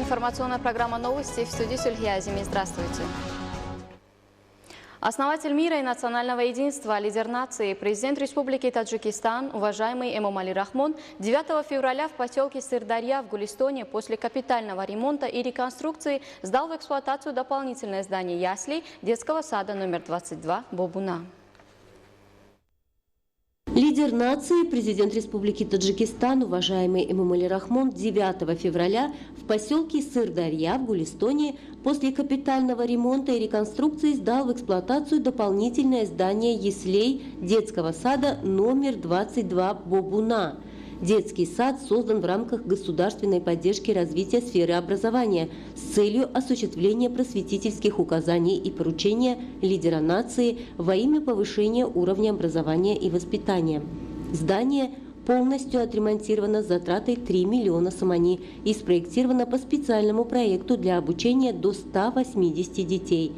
информационная программа «Новости» в студии Сульхия Азими. Здравствуйте. Основатель мира и национального единства, лидер нации, президент Республики Таджикистан, уважаемый Эмомали Рахмон, 9 февраля в поселке Сырдарья в Гулистоне после капитального ремонта и реконструкции сдал в эксплуатацию дополнительное здание яслей детского сада номер 22 Бобуна. Лидер нации, президент Республики Таджикистан, уважаемый Эмомали Рахмон, 9 февраля в поселке Сырдарья в Гулистоне после капитального ремонта и реконструкции сдал в эксплуатацию дополнительное здание яслей детского сада номер 22 Бобуна. Детский сад создан в рамках государственной поддержки развития сферы образования с целью осуществления просветительских указаний и поручения лидера нации во имя повышения уровня образования и воспитания. Здание полностью отремонтировано с затратой 3 миллиона сомани и спроектировано по специальному проекту для обучения до 180 детей.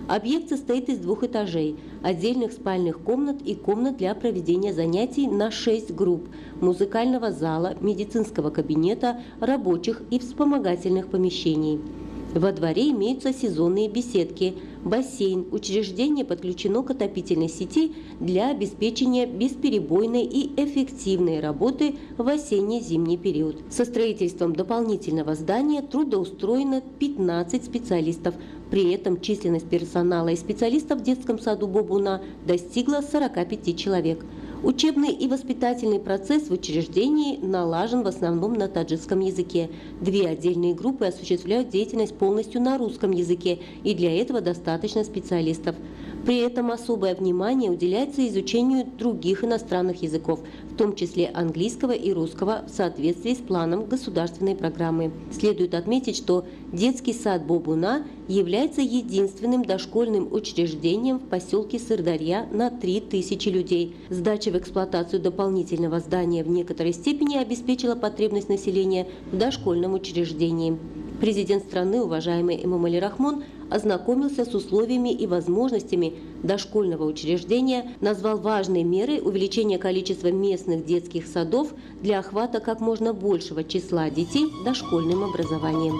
Объект состоит из 2 этажей, отдельных спальных комнат и комнат для проведения занятий на 6 групп, музыкального зала, медицинского кабинета, рабочих и вспомогательных помещений. Во дворе имеются сезонные беседки, бассейн, учреждение подключено к отопительной сети для обеспечения бесперебойной и эффективной работы в осенне-зимний период. Со строительством дополнительного здания трудоустроено 15 специалистов. При этом численность персонала и специалистов в детском саду Бобуна достигла 45 человек. Учебный и воспитательный процесс в учреждении налажен в основном на таджикском языке. 2 отдельные группы осуществляют деятельность полностью на русском языке, и для этого достаточно специалистов. При этом особое внимание уделяется изучению других иностранных языков, в том числе английского и русского, в соответствии с планом государственной программы. Следует отметить, что детский сад Бобуна является единственным дошкольным учреждением в поселке Сырдарья на 3000 людей. Сдача в эксплуатацию дополнительного здания в некоторой степени обеспечила потребность населения в дошкольном учреждении. Президент страны, уважаемый Эмомали Рахмон, ознакомился с условиями и возможностями дошкольного учреждения, назвал важные меры увеличения количества местных детских садов для охвата как можно большего числа детей дошкольным образованием.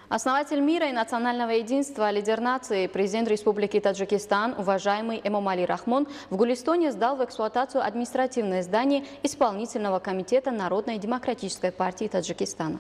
Основатель мира и национального единства, лидер нации, президент Республики Таджикистан, уважаемый Эмомали Рахмон, в Гулистоне сдал в эксплуатацию административное здание исполнительного комитета Народной демократической партии Таджикистана.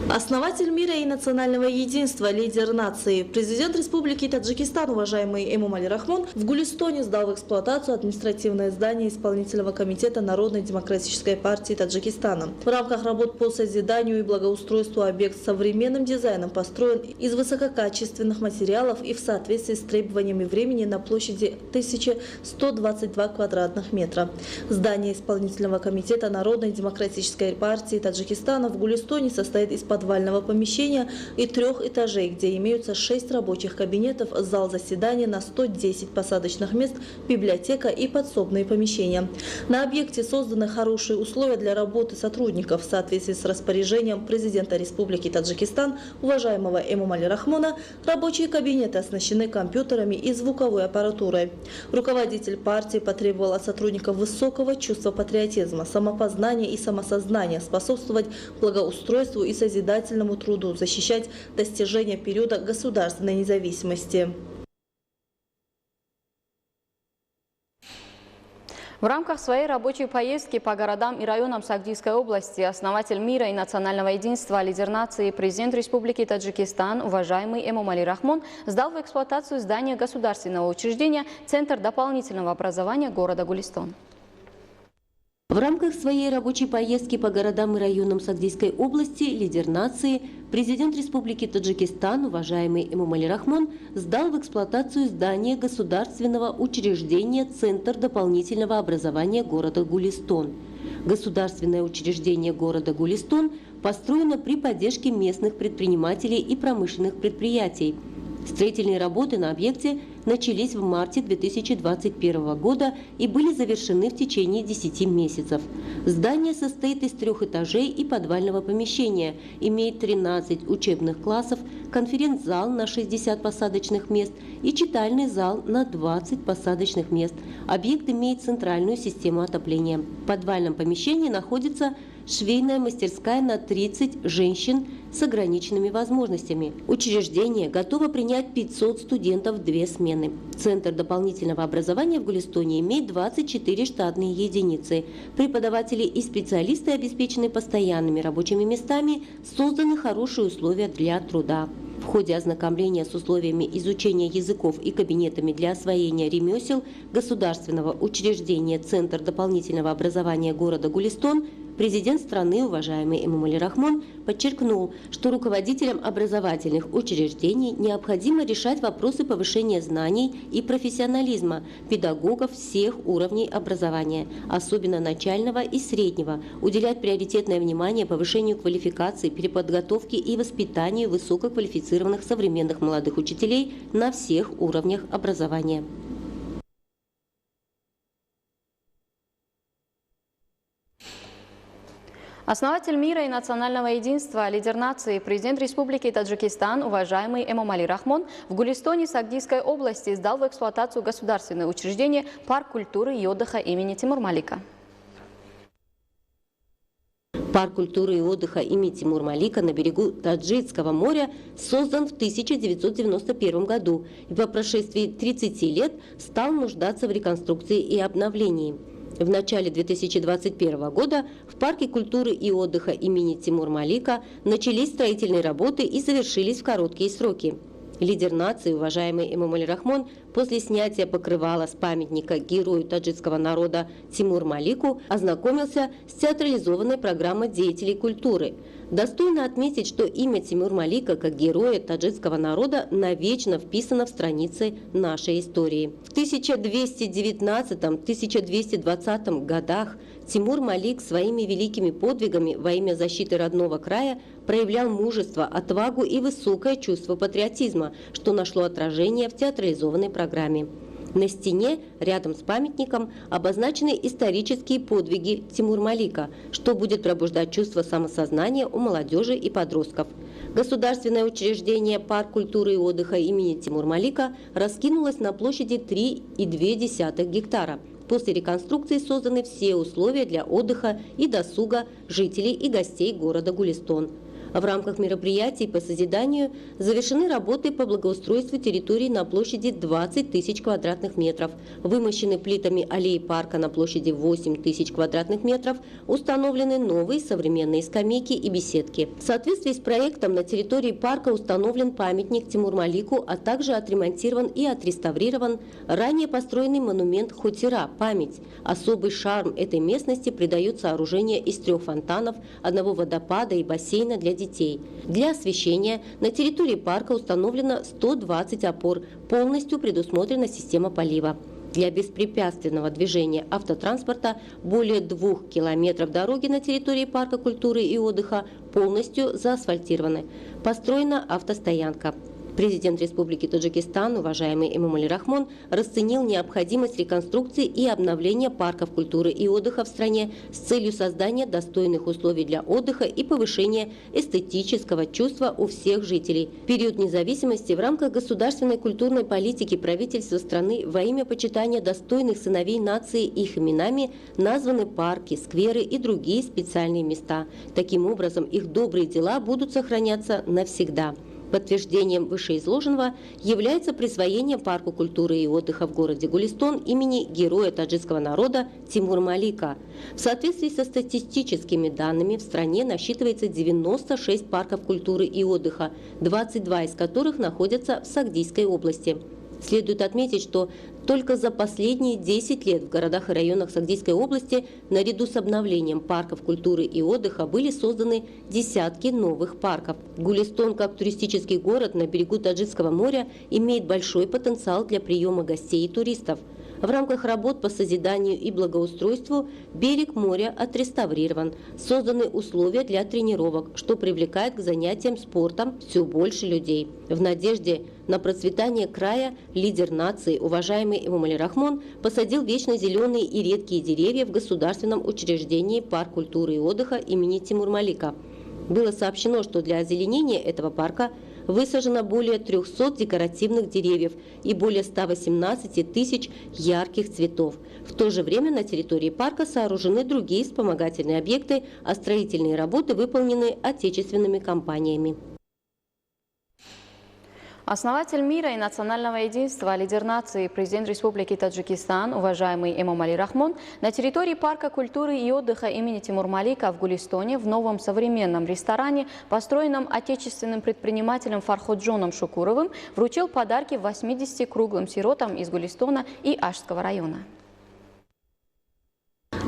Основатель мира и национального единства, лидер нации, президент Республики Таджикистан, уважаемый Эмомали Рахмон, в Гулистоне сдал в эксплуатацию административное здание исполнительного комитета Народной демократической партии Таджикистана. В рамках работ по созиданию и благоустройству объект с современным дизайном построен из высококачественных материалов и в соответствии с требованиями времени на площади 1122 квадратных метра. Здание исполнительного комитета Народной демократической партии Таджикистана в Гулистоне состоит из подвального помещения и 3 этажей, где имеются 6 рабочих кабинетов, зал заседания на 110 посадочных мест, библиотека и подсобные помещения. На объекте созданы хорошие условия для работы сотрудников. В соответствии с распоряжением президента Республики Таджикистан, уважаемого Эмомали Рахмона, рабочие кабинеты оснащены компьютерами и звуковой аппаратурой. Руководитель партии потребовал от сотрудников высокого чувства патриотизма, самопознания и самосознания, способствовать благоустройству и созиданию труду, защищать достижения периода государственной независимости. В рамках своей рабочей поездки по городам и районам Сагдийской области основатель мира и национального единства, лидер нации, президент Республики Таджикистан, уважаемый Эмомали Рахмон, сдал в эксплуатацию здание государственного учреждения Центр дополнительного образования города Гулистон. В рамках своей рабочей поездки по городам и районам Сагдийской области лидер нации, президент Республики Таджикистан, уважаемый Эмомали Рахмон, сдал в эксплуатацию здание государственного учреждения Центр дополнительного образования города Гулистон. Государственное учреждение города Гулистон построено при поддержке местных предпринимателей и промышленных предприятий. Строительные работы на объекте начались в марте 2021 года и были завершены в течение 10 месяцев. Здание состоит из 3 этажей и подвального помещения, имеет 13 учебных классов, конференц-зал на 60 посадочных мест и читальный зал на 20 посадочных мест. Объект имеет центральную систему отопления. В подвальном помещении находится швейная мастерская на 30 женщин с ограниченными возможностями. Учреждение готово принять 500 студентов в 2 смены. Центр дополнительного образования в Гулистоне имеет 24 штатные единицы. Преподаватели и специалисты обеспечены постоянными рабочими местами, созданы хорошие условия для труда. В ходе ознакомления с условиями изучения языков и кабинетами для освоения ремесел государственного учреждения Центр дополнительного образования города Гулистон президент страны, уважаемый Эмомали Рахмон, подчеркнул, что руководителям образовательных учреждений необходимо решать вопросы повышения знаний и профессионализма педагогов всех уровней образования, особенно начального и среднего, уделять приоритетное внимание повышению квалификации, переподготовке и воспитанию высококвалифицированных современных молодых учителей на всех уровнях образования. Основатель мира и национального единства, лидер нации, президент Республики Таджикистан, уважаемый Эмомали Рахмон, в Гулистоне Сагдийской области сдал в эксплуатацию государственное учреждение «Парк культуры и отдыха имени Тимур-Малика». Парк культуры и отдыха имени Тимур-Малика на берегу Таджикского моря создан в 1991 году и по прошествии 30 лет стал нуждаться в реконструкции и обновлении. В начале 2021 года в Парке культуры и отдыха имени Тимур-Малика начались строительные работы и завершились в короткие сроки. Лидер нации, уважаемый Эмомали Рахмон, после снятия покрывала с памятника герою таджикского народа Тимур-Малику ознакомился с театрализованной программой деятелей культуры. Достойно отметить, что имя Тимур-Малика как героя таджикского народа навечно вписано в страницы нашей истории. В 1219-1220 годах Тимур-Малик своими великими подвигами во имя защиты родного края проявлял мужество, отвагу и высокое чувство патриотизма, что нашло отражение в театрализованной программе. На стене, рядом с памятником, обозначены исторические подвиги Тимур-Малика, что будет пробуждать чувство самосознания у молодежи и подростков. Государственное учреждение «Парк культуры и отдыха имени Тимур-Малика» раскинулось на площади 3,2 гектара. После реконструкции созданы все условия для отдыха и досуга жителей и гостей города Гулистон. В рамках мероприятий по созиданию завершены работы по благоустройству территории на площади 20 тысяч квадратных метров, вымощены плитами аллеи парка на площади 8 тысяч квадратных метров, установлены новые современные скамейки и беседки. В соответствии с проектом на территории парка установлен памятник Тимур-Малику, а также отремонтирован и отреставрирован ранее построенный монумент Хотира – память. Особый шарм этой местности придает сооружение из 3 фонтанов, 1 водопада и бассейна для детей. Для освещения на территории парка установлено 120 опор, полностью предусмотрена система полива. Для беспрепятственного движения автотранспорта более 2 километров дороги на территории парка культуры и отдыха полностью заасфальтированы. Построена автостоянка. Президент Республики Таджикистан, уважаемый Эмомали Рахмон, расценил необходимость реконструкции и обновления парков культуры и отдыха в стране с целью создания достойных условий для отдыха и повышения эстетического чувства у всех жителей. В период независимости в рамках государственной культурной политики правительства страны во имя почитания достойных сыновей нации их именами названы парки, скверы и другие специальные места. Таким образом, их добрые дела будут сохраняться навсегда. Подтверждением вышеизложенного является присвоение Парку культуры и отдыха в городе Гулистон имени героя таджикского народа Тимур-Малика. В соответствии со статистическими данными в стране насчитывается 96 парков культуры и отдыха, 22 из которых находятся в Сагдийской области. Следует отметить, что только за последние 10 лет в городах и районах Сагдийской области наряду с обновлением парков культуры и отдыха были созданы десятки новых парков. Гулистон, как туристический город на берегу Таджикского моря, имеет большой потенциал для приема гостей и туристов. В рамках работ по созиданию и благоустройству берег моря отреставрирован. Созданы условия для тренировок, что привлекает к занятиям спортом все больше людей. В надежде на процветание края лидер нации, уважаемый Эмомали Рахмон, посадил вечно зеленые и редкие деревья в государственном учреждении парк культуры и отдыха имени Тимур Малика. Было сообщено, что для озеленения этого парка высажено более 300 декоративных деревьев и более 118 тысяч ярких цветов. В то же время на территории парка сооружены другие вспомогательные объекты, а строительные работы выполнены отечественными компаниями. Основатель мира и национального единства, лидер нации, президент Республики Таджикистан, уважаемый Эмомали Рахмон, на территории парка культуры и отдыха имени Тимур Малика в Гулистоне в новом современном ресторане, построенном отечественным предпринимателем Фарходжоном Шукуровым, вручил подарки 80 круглым сиротам из Гулистона и Ашского района.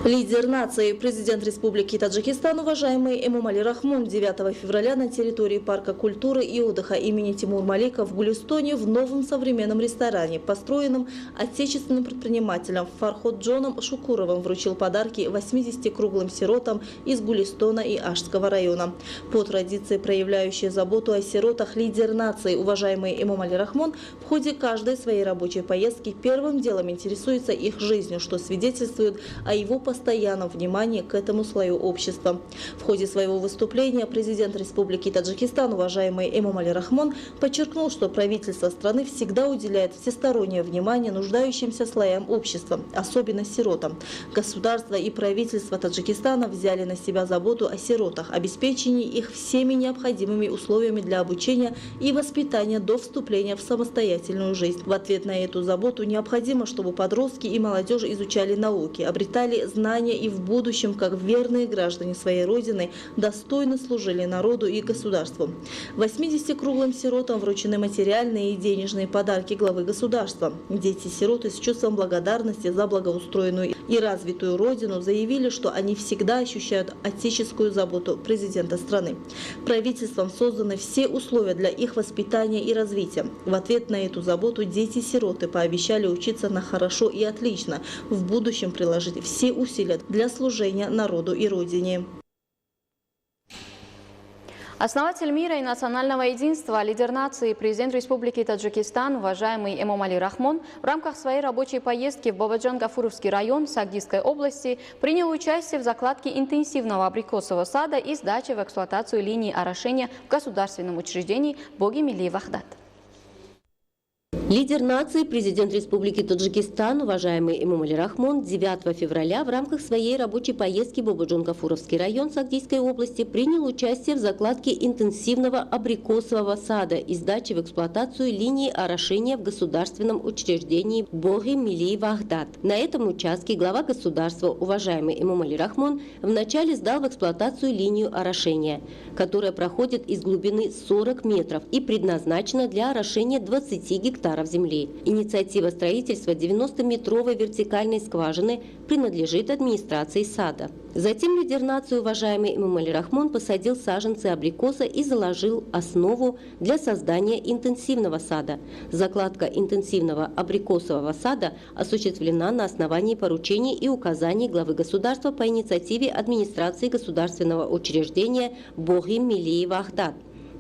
Лидер нации, президент Республики Таджикистан, уважаемый Эмомали Рахмон, 9 февраля на территории парка культуры и отдыха имени Тимур Малика в Гулистоне в новом современном ресторане, построенном отечественным предпринимателем Фарходжоном Шукуровым, вручил подарки 80 круглым сиротам из Гулистона и Ашского района. По традиции, проявляющей заботу о сиротах, лидер нации, уважаемый Эмомали Рахмон, в ходе каждой своей рабочей поездки первым делом интересуется их жизнью, что свидетельствует о его постоянном внимании к этому слою общества. В ходе своего выступления президент Республики Таджикистан, уважаемый Эмомали Рахмон, подчеркнул, что правительство страны всегда уделяет всестороннее внимание нуждающимся слоям общества, особенно сиротам. Государство и правительство Таджикистана взяли на себя заботу о сиротах, обеспечении их всеми необходимыми условиями для обучения и воспитания до вступления в самостоятельную жизнь. В ответ на эту заботу необходимо, чтобы подростки и молодежь изучали науки, обретали знания и в будущем, как верные граждане своей родины, достойно служили народу и государству. 80 круглым сиротам вручены материальные и денежные подарки главы государства. Дети-сироты с чувством благодарности за благоустроенную и развитую родину заявили, что они всегда ощущают отеческую заботу президента страны. Правительством созданы все условия для их воспитания и развития. В ответ на эту заботу дети-сироты пообещали учиться на хорошо и отлично, в будущем приложить все усилия для служения народу и родине. Основатель мира и национального единства, лидер нации, президент Республики Таджикистан, уважаемый Эмомали Рахмон, в рамках своей рабочей поездки в Бабаджан-Гафуровский район Сагдийской области принял участие в закладке интенсивного абрикосового сада и сдаче в эксплуатацию линии орошения в государственном учреждении Боги Милли Вахдат. Лидер нации, президент Республики Таджикистан, уважаемый Эмомали Рахмон, 9 февраля в рамках своей рабочей поездки в Бабаджан-Гафуровский район Сагдийской области принял участие в закладке интенсивного абрикосового сада и сдаче в эксплуатацию линии орошения в государственном учреждении Боги Милли Вахдат. На этом участке глава государства, уважаемый Эмомали Рахмон, вначале сдал в эксплуатацию линию орошения, которая проходит из глубины 40 метров и предназначена для орошения 20 гектаров земли. Инициатива строительства 90-метровой вертикальной скважины принадлежит администрации сада. Затем лидер нации, уважаемый Эмомали Рахмон, посадил саженцы абрикоса и заложил основу для создания интенсивного сада. Закладка интенсивного абрикосового сада осуществлена на основании поручений и указаний главы государства по инициативе администрации государственного учреждения Боги Милли Вахдат.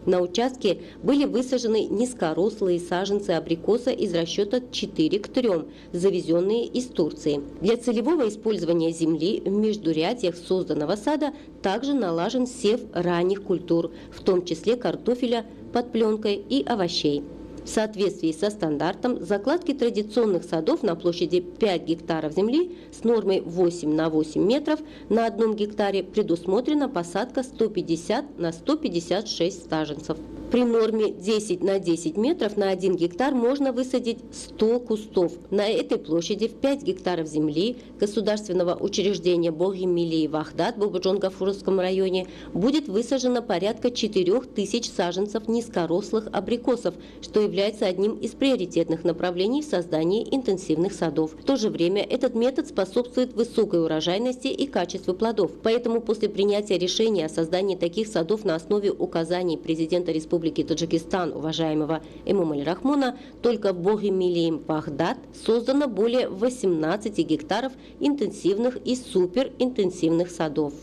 На участке были высажены низкорослые саженцы абрикоса из расчета 4 к 3, завезенные из Турции. Для целевого использования земли в междурядьях созданного сада также налажен сев ранних культур, в том числе картофеля под пленкой и овощей. В соответствии со стандартом закладки традиционных садов на площади 5 гектаров земли с нормой 8 на 8 метров на 1 гектаре предусмотрена посадка 150 на 156 саженцев. При норме 10 на 10 метров на 1 гектар можно высадить 100 кустов. На этой площади в 5 гектаров земли государственного учреждения Боги Милли Вахдат в Бабаджан-Гафуровском районе будет высажено порядка 4000 саженцев низкорослых абрикосов, что является одним из приоритетных направлений в создании интенсивных садов. В то же время этот метод способствует высокой урожайности и качеству плодов. Поэтому после принятия решения о создании таких садов на основе указаний президента Республики Республики Таджикистан уважаемого Эмомали Рахмона только в Богемилии Вахдат создано более 18 гектаров интенсивных и суперинтенсивных садов.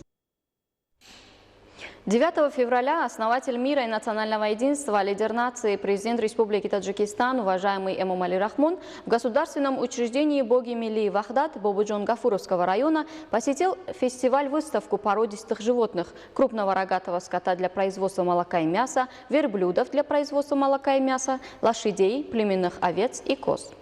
9 февраля основатель мира и национального единства, лидер нации, президент Республики Таджикистан, уважаемый Эмомали Рахмон, в государственном учреждении Богемилии Вахдат Бобуджон-Гафуровского района посетил фестиваль-выставку породистых животных, крупного рогатого скота для производства молока и мяса, верблюдов для производства молока и мяса, лошадей, племенных овец и коз.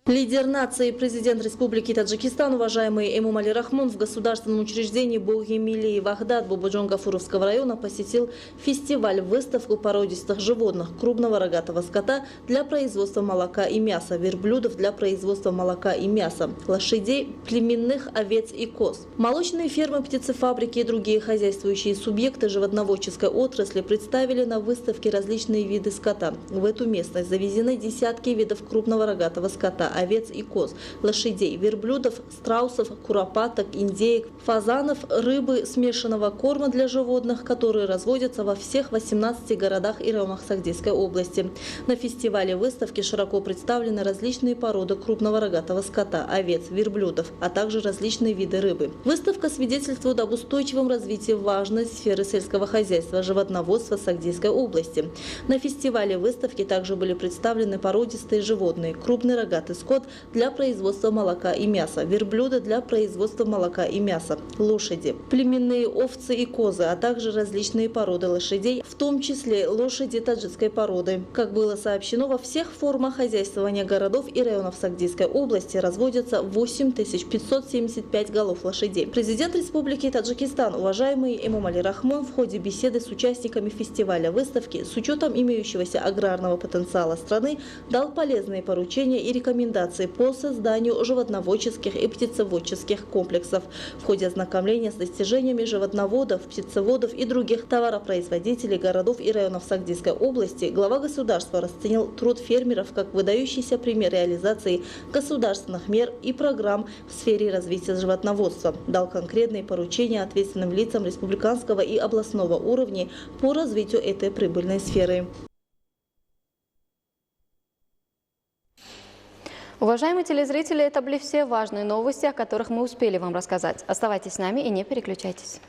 Лидер нации, президент Республики Таджикистан, уважаемый Эмомали Рахмон, в государственном учреждении Богемилии Вахдат Бобуджон-Гафуровского района посетил фестиваль-выставку породистых животных, крупного рогатого скота для производства молока и мяса, верблюдов для производства молока и мяса, лошадей, племенных овец и коз. Молочные фермы, птицефабрики и другие хозяйствующие субъекты животноводческой отрасли представили на выставке различные виды скота. В эту местность завезены десятки видов крупного рогатого скота, овец и коз, лошадей, верблюдов, страусов, куропаток, индеек, фазанов, рыбы, смешанного корма для животных, которые разводятся во всех 18 городах и районах Сагдийской области. На фестивале выставки широко представлены различные породы крупного рогатого скота, овец, верблюдов, а также различные виды рыбы. Выставка свидетельствует об устойчивом развитии важной сферы сельского хозяйства, животноводства Сагдийской области. На фестивале выставки также были представлены породистые животные, крупный рогатый скот для производства молока и мяса, верблюды для производства молока и мяса, лошади, племенные овцы и козы, а также различные породы лошадей, в том числе лошади таджикской породы. Как было сообщено, во всех формах хозяйствования городов и районов Сагдийской области разводятся 8575 голов лошадей. Президент Республики Таджикистан, уважаемый Эмомали Рахмон, в ходе беседы с участниками фестиваля выставки с учетом имеющегося аграрного потенциала страны дал полезные поручения и рекомендации по созданию животноводческих и птицеводческих комплексов. В ходе ознакомления с достижениями животноводов, птицеводов и других товаропроизводителей городов и районов Сагдийской области глава государства расценил труд фермеров как выдающийся пример реализации государственных мер и программ в сфере развития животноводства. Дал конкретные поручения ответственным лицам республиканского и областного уровней по развитию этой прибыльной сферы. Уважаемые телезрители, это были все важные новости, о которых мы успели вам рассказать. Оставайтесь с нами и не переключайтесь.